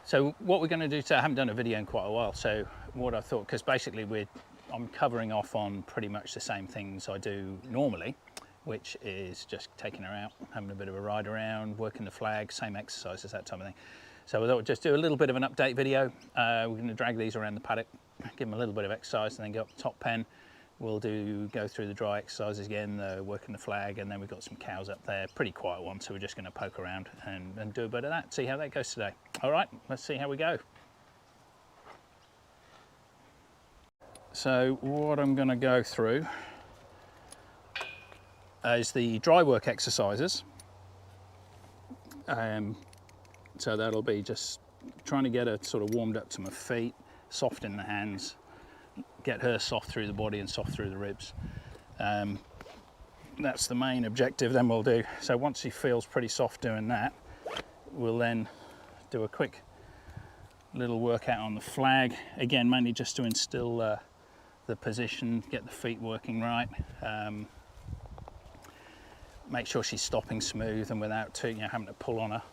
So what we're going to do today, I haven't done a video in quite a while, so what I thought, because basically I'm covering off on pretty much the same things I do normally, which is just taking her out, having a bit of a ride around, working the flag, same exercises, that type of thing. So I thought I'd just do a little bit of an update video. We're going to drag these around the paddock, give them a little bit of exercise, and then go up the top pen. We'll go through the dry exercises again, working the flag, and then we've got some cows up there, pretty quiet one, so we're just going to poke around and do a bit of that, see how that goes today. All right, let's see how we go. So what I'm going to go through is the dry work exercises. So that'll be just trying to get her sort of warmed up to my feet, soft in the hands, get her soft through the body and soft through the ribs. That's the main objective. Then we'll do, so once she feels pretty soft doing that, we'll then do a quick little workout on the flag, again mainly just to instill the position, get the feet working right, make sure she's stopping smooth and without having to pull on her.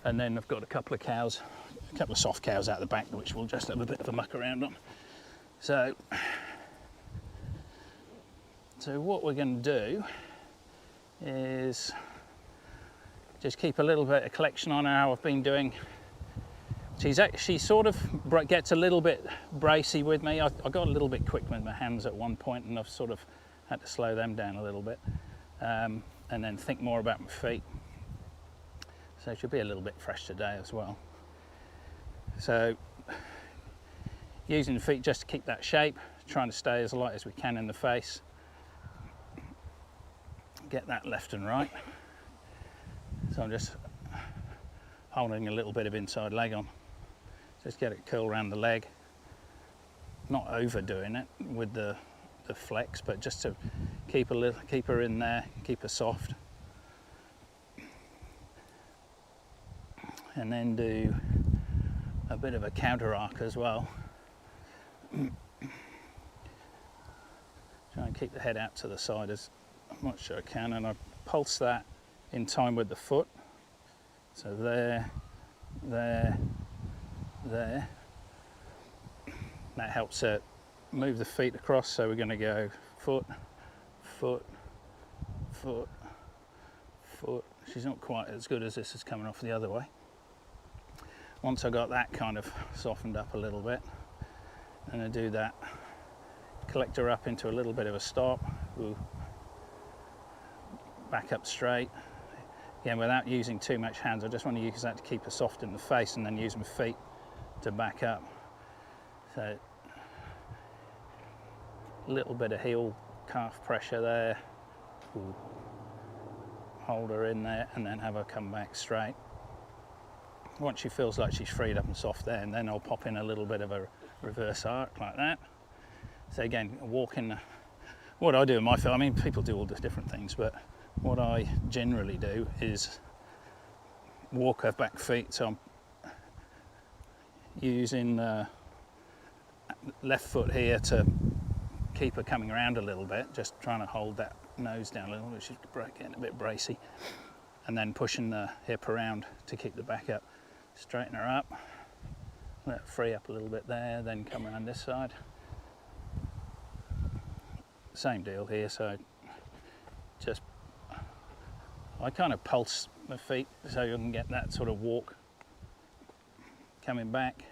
And then I've got a couple of soft cows out the back, which we'll just have a bit of a muck around on. So what we're going to do is just keep a little bit of collection on how I've been doing. She sort of gets a little bit bracy with me. I got a little bit quick with my hands at one point, and I've sort of had to slow them down a little bit, and then think more about my feet. So she'll be a little bit fresh today as well. So using the feet just to keep that shape, trying to stay as light as we can in the face. Get that left and right. So I'm just holding a little bit of inside leg on. Just get it curl around the leg. Not overdoing it with the flex, but just to keep her in there, keep her soft. And then do a bit of a counter arc as well. Try and keep the head out to the side as much as I can, and I pulse that in time with the foot. So there, there, there. That helps her move the feet across, so we're going to go foot, foot, foot, foot. She's not quite as good as this is coming off the other way. Once I got that kind of softened up a little bit, and I do that, collect her up into a little bit of a stop. Ooh. Back up straight. Again, without using too much hands, I just want to use that to keep her soft in the face, and then use my feet to back up. So a little bit of heel calf pressure there. Ooh. Hold her in there, and then have her come back straight. Once she feels like she's freed up and soft there, and then I'll pop in a little bit of a reverse arc like that. So again, walking, what I do in my field, I mean, people do all the different things, but what I generally do is walk her back feet. So I'm using left foot here to keep her coming around a little bit, just trying to hold that nose down a little bit. She's getting a bit bracy, and then pushing the hip around to keep the back up. Straighten her up, let it free up a little bit there, then come around this side. Same deal here, so just, I kind of pulse my feet so you can get that sort of walk coming back.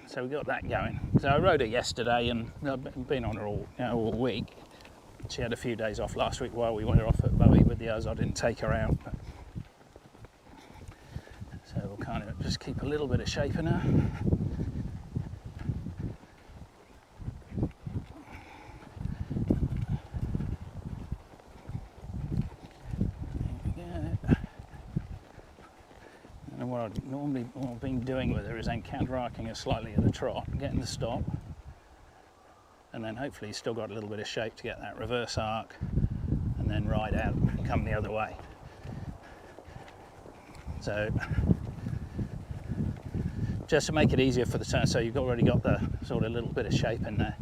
So we got that going. So I rode her yesterday, and I've been on her all week. She had a few days off last week while we went off at Bowie with the others. I didn't take her out. So we'll kind of just keep a little bit of shape in her. And what I've been doing with her is then counter-arcing her slightly at the trot, getting the stop. And then hopefully still got a little bit of shape to get that reverse arc, and then ride out and come the other way. So just to make it easier for the turn, so you've already got the sort of little bit of shape in there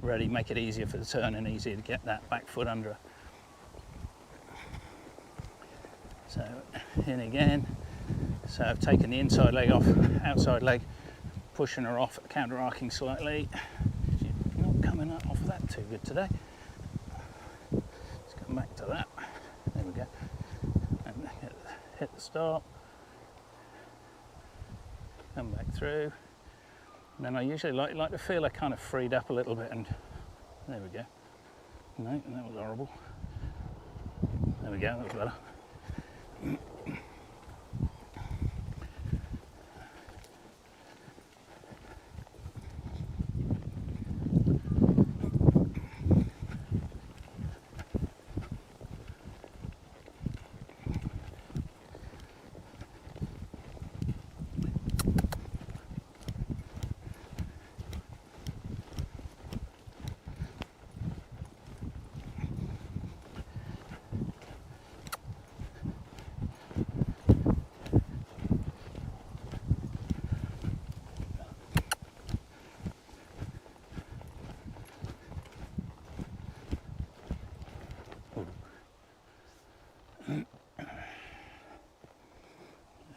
ready, make it easier for the turn and easier to get that back foot under her. So in again. So I've taken the inside leg off, outside leg, pushing her off, counter-arcing slightly. She's not coming off that too good today. Let's come back to that. There we go. And hit the stop. Come back through. And then I usually like to feel I kind of freed up a little bit, and there we go. No, that was horrible. There we go, that was better.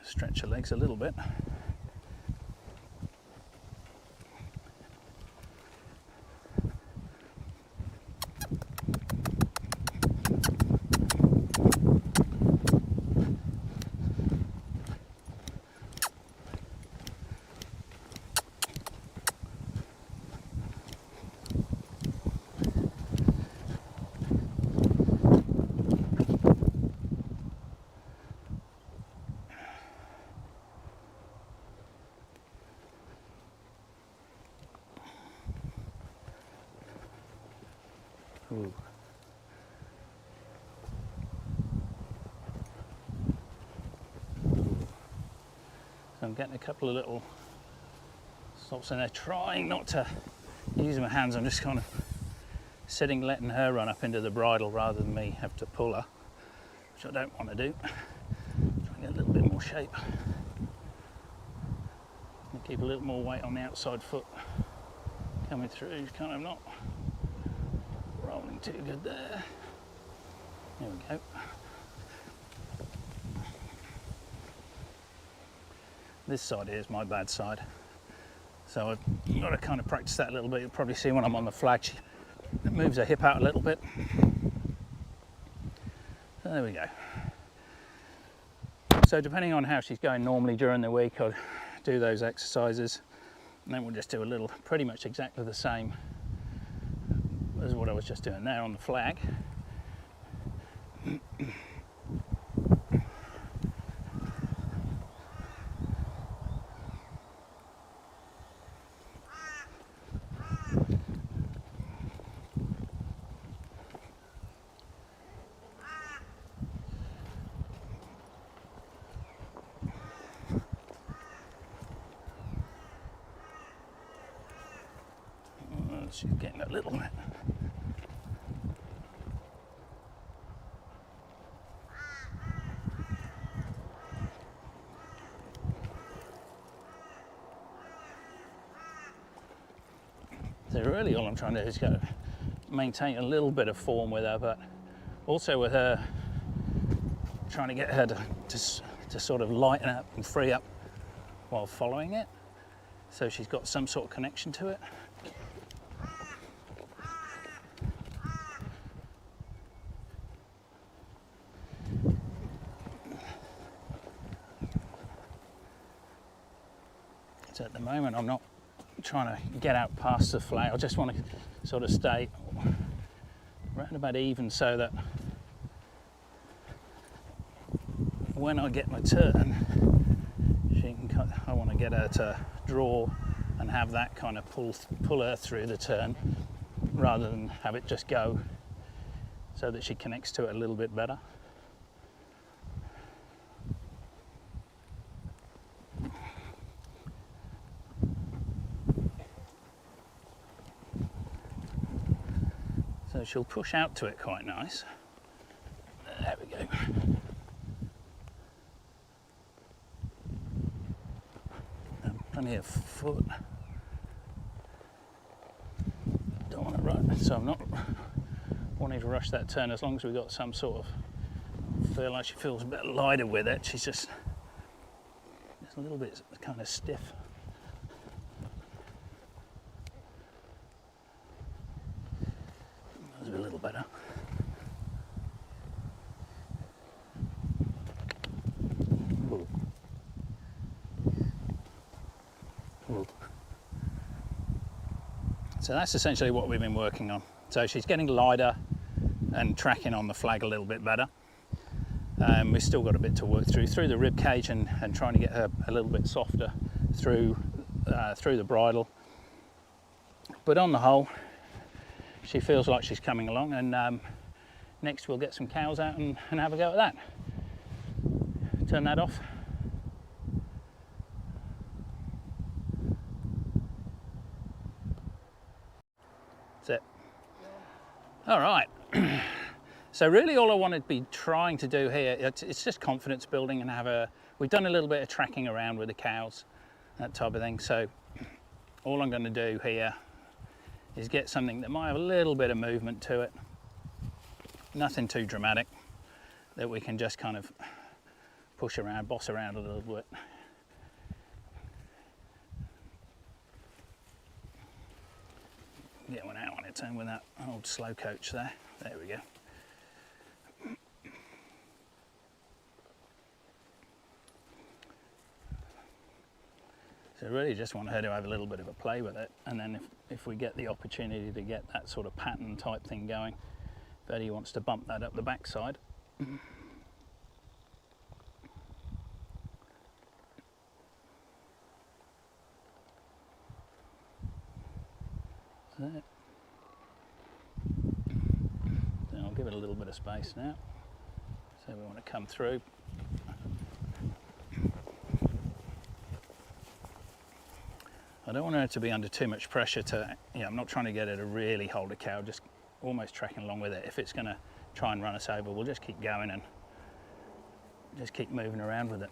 Stretch your legs a little bit. Ooh. So I'm getting a couple of little stops in there, trying not to use my hands. I'm just kind of sitting, letting her run up into the bridle rather than me have to pull her, which I don't want to do. Try and get a little bit more shape. And keep a little more weight on the outside foot coming through, kind of not rolling too good there. There we go. This side here is my bad side, so I've got to kind of practice that a little bit. You'll probably see when I'm on the flag, she moves her hip out a little bit. So there we go. So depending on how she's going normally during the week, I'll do those exercises, and then we'll just do a little, pretty much exactly the same as what I was just doing there on the flag. She's getting a little bit. So really all I'm trying to do is go maintain a little bit of form with her, but also with her trying to get her to sort of lighten up and free up while following it, so she's got some sort of connection to it. So at the moment I'm not trying to get out past the flag. I just want to sort of stay round about even, so that when I get my turn, she can. I want to get her to draw and have that kind of pull her through the turn, rather than have it just go, so that she connects to it a little bit better. So she'll push out to it quite nice. There we go. And plenty of foot. Don't want to rush, so I'm not wanting to rush that turn, as long as we've got some sort of feel like she feels a bit lighter with it. She's just a little bit kind of stiff. That's a little better. Ooh. Ooh. So that's essentially what we've been working on. So she's getting lighter and tracking on the flag a little bit better. We've still got a bit to work through the rib cage and trying to get her a little bit softer through the bridle. But on the whole, she feels like she's coming along, and next we'll get some cows out and have a go at that. Turn that off. That's it. All right. So really all I want to be trying to do here, it's just confidence building and we've done a little bit of tracking around with the cows, that type of thing. So all I'm going to do here is get something that might have a little bit of movement to it. Nothing too dramatic, that we can just kind of push around, boss around a little bit. Get one out on its own with that old slow coach there. There we go. So really just want her to have a little bit of a play with it, and then if we get the opportunity to get that sort of pattern type thing going, if Eddie wants to bump that up the backside. Then I'll give it a little bit of space now. So we want to come through. I don't want her to be under too much pressure to, I'm not trying to get her to really hold a cow, just almost tracking along with it. If it's going to try and run us over, we'll just keep going and just keep moving around with it.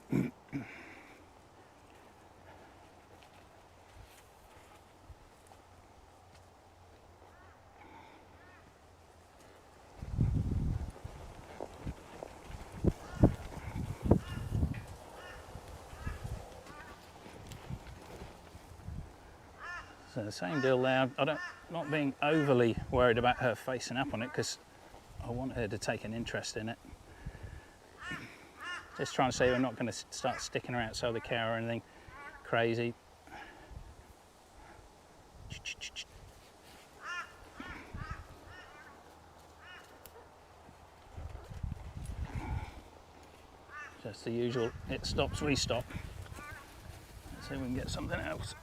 So the same deal there. Not being overly worried about her facing up on it, because I want her to take an interest in it. Just trying to say we're not going to start sticking her outside the cow or anything crazy. Just the usual, it stops, we stop. Let's see if we can get something else.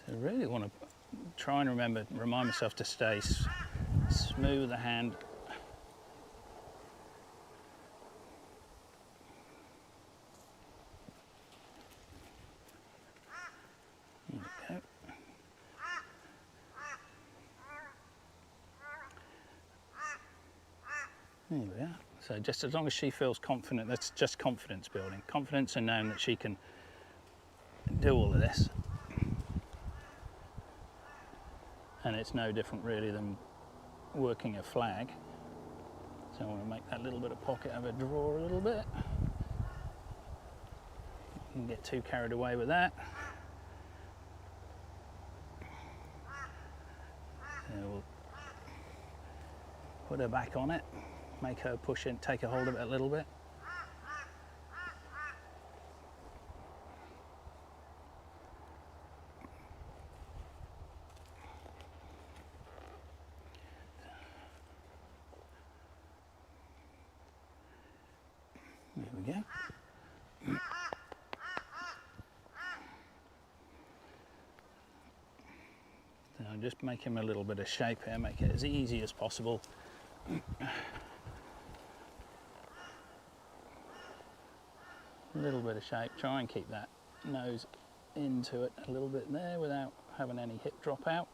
So I really want to try and remind myself to stay smooth the hand. There we are. So just as long as she feels confident, that's just confidence building. Confidence in knowing that she can do all of this. And it's no different really than working a flag. So I want to make that little bit of pocket have a draw a little bit. You can get too carried away with that. So we'll put her back on it. Make her push in, take a hold of it a little bit. There we go. So just make him a little bit of shape here, make it as easy as possible. A little bit of shape, try and keep that nose into it a little bit there without having any hip drop out.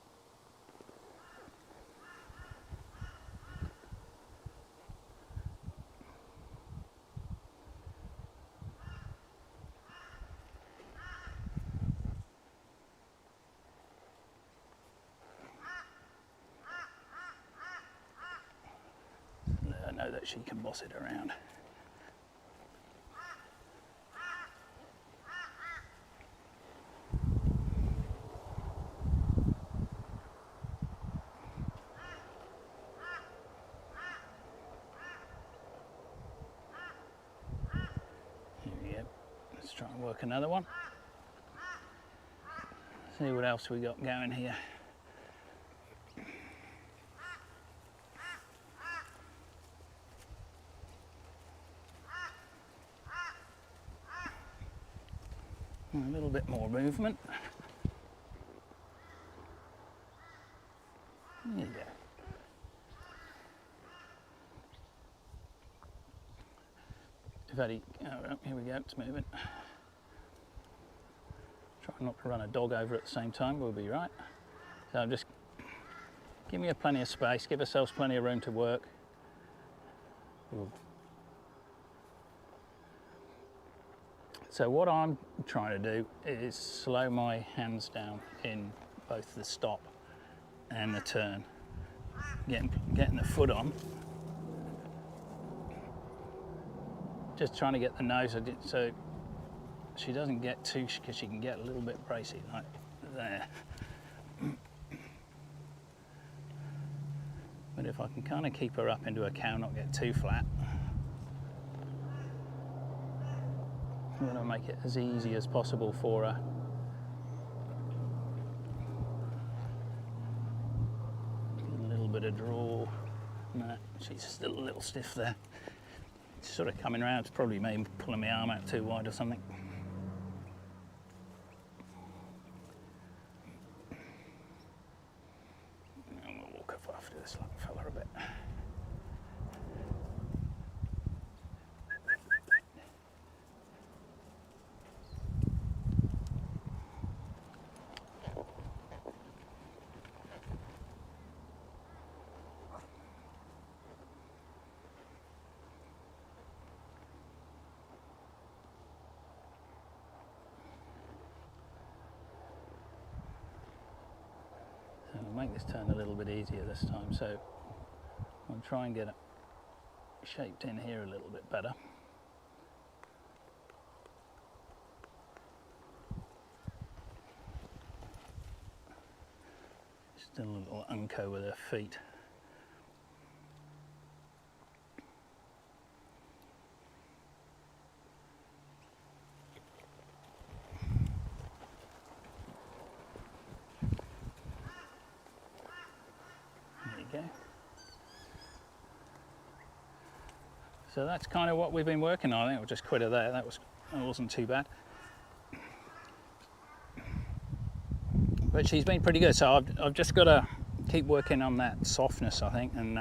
let her know that she can boss it around. Here we go. Let's try and work another one. See what else we got going here. A little bit more movement. There you go. Hottie, oh, here we go, it's moving. Try not to run a dog over at the same time, we'll be right. So just give me plenty of space, give ourselves plenty of room to work. Ooh. So what I'm trying to do is slow my hands down in both the stop and the turn. Getting the foot on. Just trying to get the nose so she doesn't get too, because she can get a little bit bracy like there. But if I can kind of keep her up into a cow, not get too flat, I'm going to make it as easy as possible for her. A little bit of draw. No, she's still a little stiff there. It's sort of coming around. It's probably me pulling my arm out too wide or something. And we'll walk up after this little fella a bit. I'll make this turn a little bit easier this time, so I'll try and get it shaped in here a little bit better. Still a little unco with her feet. Go. So that's kind of what we've been working on. I think we'll just quit her there. That wasn't too bad. But she's been pretty good. So I've just got to keep working on that softness, I think, and